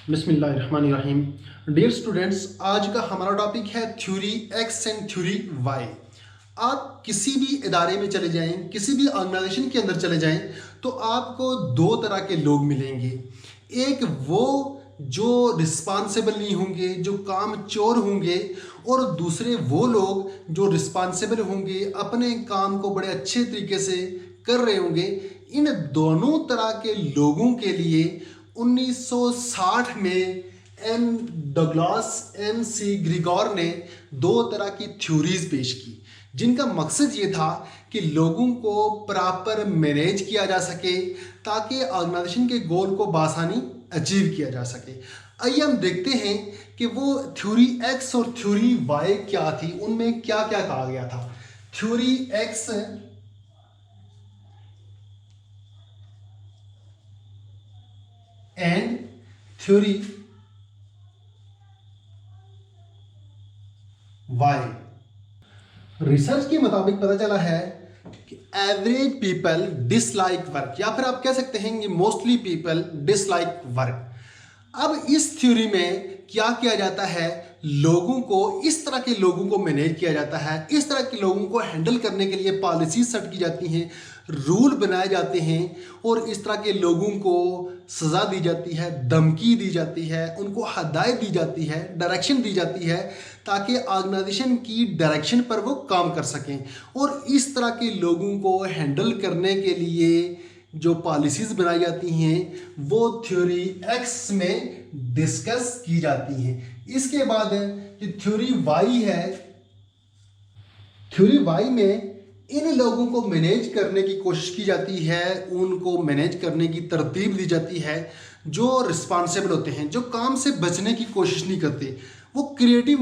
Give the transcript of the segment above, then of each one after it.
बिस्मिल्लाहिर्रहमानिर्रहीम। Dear students, आज का हमारा टॉपिक है theory X and theory Y. आप किसी भी इदारे में चले जाएं, किसी भी ऑर्गेनाइजेशन के अंदर चले जाएं, तो आपको दो तरह के लोग मिलेंगे। एक वो जो रिस्पॉन्सिबल नहीं होंगे, जो काम चोर होंगे, और दूसरे वो लोग जो रिस्पॉन्सिबल होंगे, अपने काम को बड़े अच्छे तरीके से कर रहे होंगे। इन दोनों तरह के लोगों के लिए 1960 में M Douglas M C Gregor ने दो तरह की थ्योरीज पेश की, जिनका मकसद ये था कि लोगों को प्रॉपर मैनेज किया जा सके ताकि ऑर्गेनाइजेशन के गोल को बासानी अचीव किया जा सके। आइए हम देखते हैं कि वो थ्योरी एक्स और थ्योरी वाई क्या थी, उनमें क्या क्या कहा गया था। Theory X and theory Y. Research के मुताबिक पता चला है कि एवरेज पीपल डिसलाइक वर्क, या फिर आप कह सकते हैं कि मोस्टली पीपल डिसलाइक वर्क। अब इस थ्योरी में क्या किया जाता है, लोगों को, इस तरह के लोगों को मैनेज किया जाता है, इस तरह के लोगों को हैंडल करने के लिए पॉलिसी सेट की जाती हैं, रूल बनाए जाते हैं, और इस तरह के लोगों को सज़ा दी जाती है, धमकी दी जाती है, उनको हदायत दी जाती है, डायरेक्शन दी जाती है, ताकि ऑर्गेनाइजेशन की डायरेक्शन पर वो काम कर सकें। और इस तरह के लोगों को हैंडल करने के लिए जो पॉलिसीज़ बनाई जाती हैं वो थ्योरी एक्स में डिस्कस की जाती हैं। इसके बाद जो थ्योरी वाई है, थ्योरी वाई में इन लोगों को मैनेज करने की कोशिश की जाती है, उनको मैनेज करने की तरतीब दी जाती है जो रिस्पॉन्सिबल होते हैं, जो काम से बचने की कोशिश नहीं करते, वो क्रिएटिव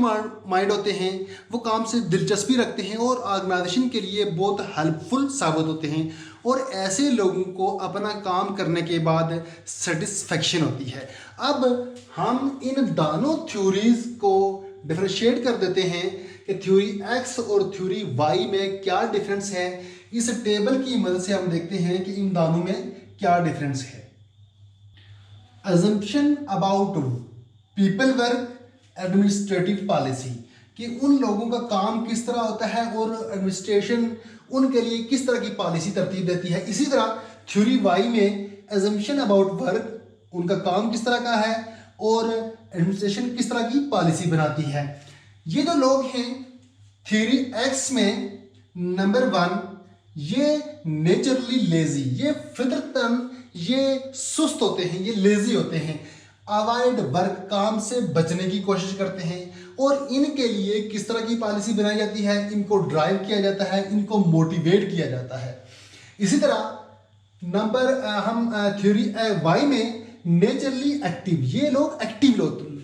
माइंड होते हैं, वो काम से दिलचस्पी रखते हैं और ऑर्गेनाइजेशन के लिए बहुत हेल्पफुल साबित होते हैं। और ऐसे लोगों को अपना काम करने के बाद सेटिस्फेक्शन होती है। अब हम इन दोनों थ्योरीज को डिफरेंशिएट कर देते हैं कि थ्योरी एक्स और थ्योरी वाई में क्या डिफरेंस है। इस टेबल की मदद से हम देखते हैं कि इन दोनों में क्या डिफरेंस है। Assumption about people work administrative policy, कि उन लोगों का काम किस तरह होता है और एडमिनिस्ट्रेशन उनके लिए किस तरह की पॉलिसी तरतीब देती है। इसी तरह थ्योरी वाई में एजम्पशन अबाउट वर्क, उनका काम किस तरह का है और एडमिनिस्ट्रेशन किस तरह की पॉलिसी बनाती है। ये जो लोग हैं थ्योरी एक्स में, नंबर 1, ये नेचुरली लेजी, ये फितरतन ये सुस्त होते हैं, ये लेजी होते हैं, अवॉइड वर्क, काम से बचने की कोशिश करते हैं। और इनके लिए किस तरह की पॉलिसी बनाई जाती है, इनको ड्राइव किया जाता है, इनको मोटिवेट किया जाता है। इसी तरह हम थ्योरी वाई में नेचुरली एक्टिव, ये लोग एक्टिव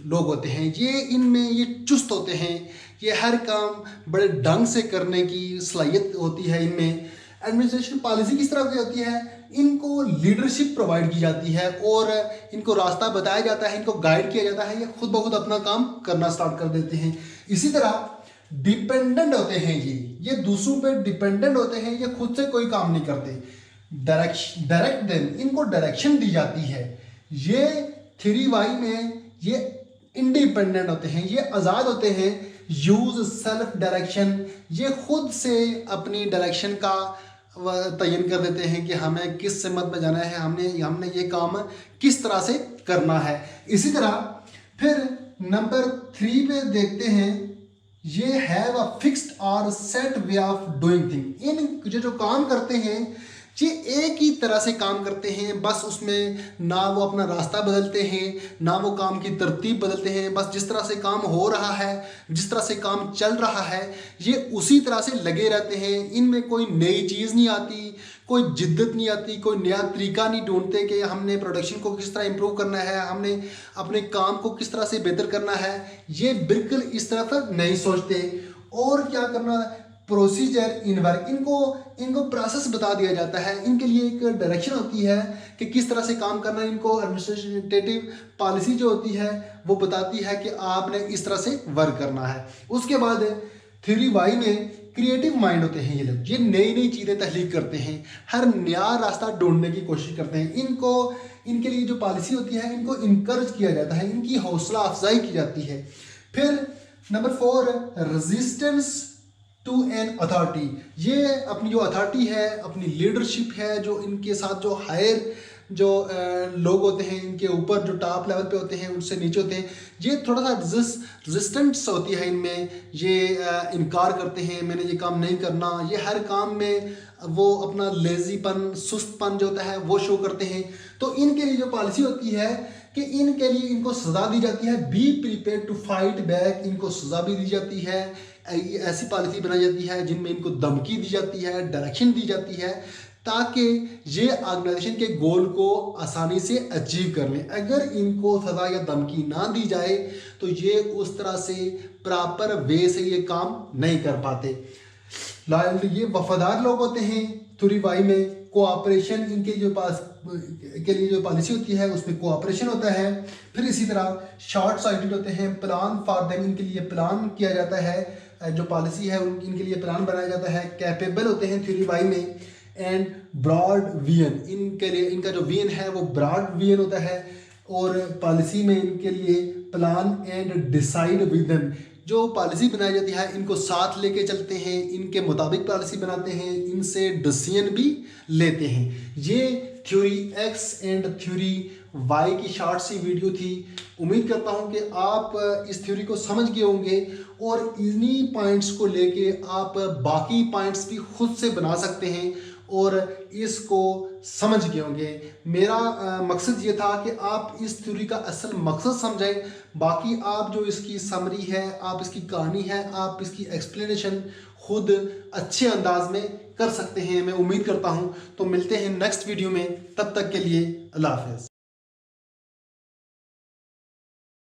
लोग होते हैं, ये इनमें ये चुस्त होते हैं, ये हर काम बड़े ढंग से करने की सलाहियत होती है इनमें। एडमिनिस्ट्रेशन पॉलिसी किस तरह की होती है, इनको लीडरशिप प्रोवाइड की जाती है और इनको रास्ता बताया जाता है, इनको गाइड किया जाता है, ये खुद ब खुद अपना काम करना स्टार्ट कर देते हैं। इसी तरह डिपेंडेंट होते हैं, ये दूसरों पे डिपेंडेंट होते हैं, ये खुद से कोई काम नहीं करते। डायरेक्ट देम, इनको डायरेक्शन दी जाती है। ये थ्योरी वाई में ये इंडिपेंडेंट होते हैं, ये आज़ाद होते हैं। यूज सेल्फ डायरेक्शन, ये खुद से अपनी डायरेक्शन का तयन कर देते हैं कि हमें किस सिमत में जाना है, हमने ये काम किस तरह से करना है। इसी तरह फिर नंबर 3 पे देखते हैं, ये हैव अ फिक्स्ड और set way of doing thing. इन जो काम करते हैं ये एक ही तरह से काम करते हैं, बस उसमें ना वो अपना रास्ता बदलते हैं, ना वो काम की तरतीब बदलते हैं, बस जिस तरह से काम हो रहा है, जिस तरह से काम चल रहा है, ये उसी तरह से लगे रहते हैं। इनमें कोई नई चीज़ नहीं आती, कोई जिद्दत नहीं आती, कोई नया तरीका नहीं ढूंढते कि हमने प्रोडक्शन को किस तरह इम्प्रूव करना है, हमने अपने काम को किस तरह से बेहतर करना है। ये बिल्कुल इस तरफ नहीं सोचते। और क्या करना, प्रोसीजर इन वर्क, इनको प्रोसेस बता दिया जाता है, इनके लिए एक डायरेक्शन होती है कि किस तरह से काम करना है। इनको एडमिनिस्ट्रेटिव पॉलिसी जो होती है वो बताती है कि आपने इस तरह से वर्क करना है। उसके बाद थ्योरी वाई में क्रिएटिव माइंड होते हैं ये लोग, ये नई नई चीज़ें तहलीक करते हैं, हर नया रास्ता ढूंढने की कोशिश करते हैं। इनको इनके लिए जो पॉलिसी होती है इनको इनकरेज किया जाता है, इनकी हौसला अफजाई की जाती है। फिर number 4, resistance to an authority. ये अपनी जो अथॉरिटी है, अपनी लीडरशिप है, जो इनके साथ जो हायर जो लोग होते हैं, इनके ऊपर जो टॉप लेवल पे होते हैं, उनसे नीचे होते हैं, ये थोड़ा सा रेजिस्टेंस होती है इनमें। ये इनकार करते हैं, मैंने ये काम नहीं करना। ये हर काम में वो अपना लेजीपन, सुस्तपन जो होता है वो शो करते हैं। तो इनके लिए जो पॉलिसी होती है कि इनके लिए इनको सज़ा दी जाती है, be prepare to fight back. इनको सज़ा भी दी जाती है, ऐसी पॉलिसी बनाई जाती है जिनमें इनको धमकी दी जाती है, डायरेक्शन दी जाती है, ताकि ये ऑर्गेनाइजेशन के गोल को आसानी से अचीव कर लें। अगर इनको सज़ा या धमकी ना दी जाए तो ये उस तरह से प्रॉपर वे से ये काम नहीं कर पाते। ये वफादार लोग होते हैं। थ्योरी वाई में कोऑपरेशन, इनके जो पास के लिए जो पॉलिसी होती है उसमें कोऑपरेशन होता है। फिर इसी तरह शॉर्ट साइटेड होते हैं, प्लान फॉर देम, इनके लिए प्लान किया जाता है, जो पॉलिसी है इनके लिए प्लान बनाया जाता है। कैपेबल होते हैं थ्योरी वाई में। एंड ब्रॉड विजन, इनके लिए इनका जो विजन है वो ब्रॉड विजन होता है। और पॉलिसी में इनके लिए plan and decide with them, जो पॉलिसी बनाई जाती है इनको साथ लेके चलते हैं, इनके मुताबिक पॉलिसी बनाते हैं, इनसे डिसीजन भी लेते हैं। ये theory X and theory Y की शॉर्ट सी वीडियो थी। उम्मीद करता हूँ कि आप इस थ्योरी को समझ गए होंगे और इन्हीं पॉइंट्स को लेके आप बाकी पॉइंट्स भी खुद से बना सकते हैं और इसको समझ गए होंगे। मेरा मकसद ये था कि आप इस थ्योरी का असल मकसद समझें। बाकी आप जो इसकी समरी है, आप इसकी कहानी है, आप इसकी एक्सप्लेनेशन खुद अच्छे अंदाज में कर सकते हैं, मैं उम्मीद करता हूँ। तो मिलते हैं नेक्स्ट वीडियो में, तब तक के लिए अल्लाह हाफ़िज़।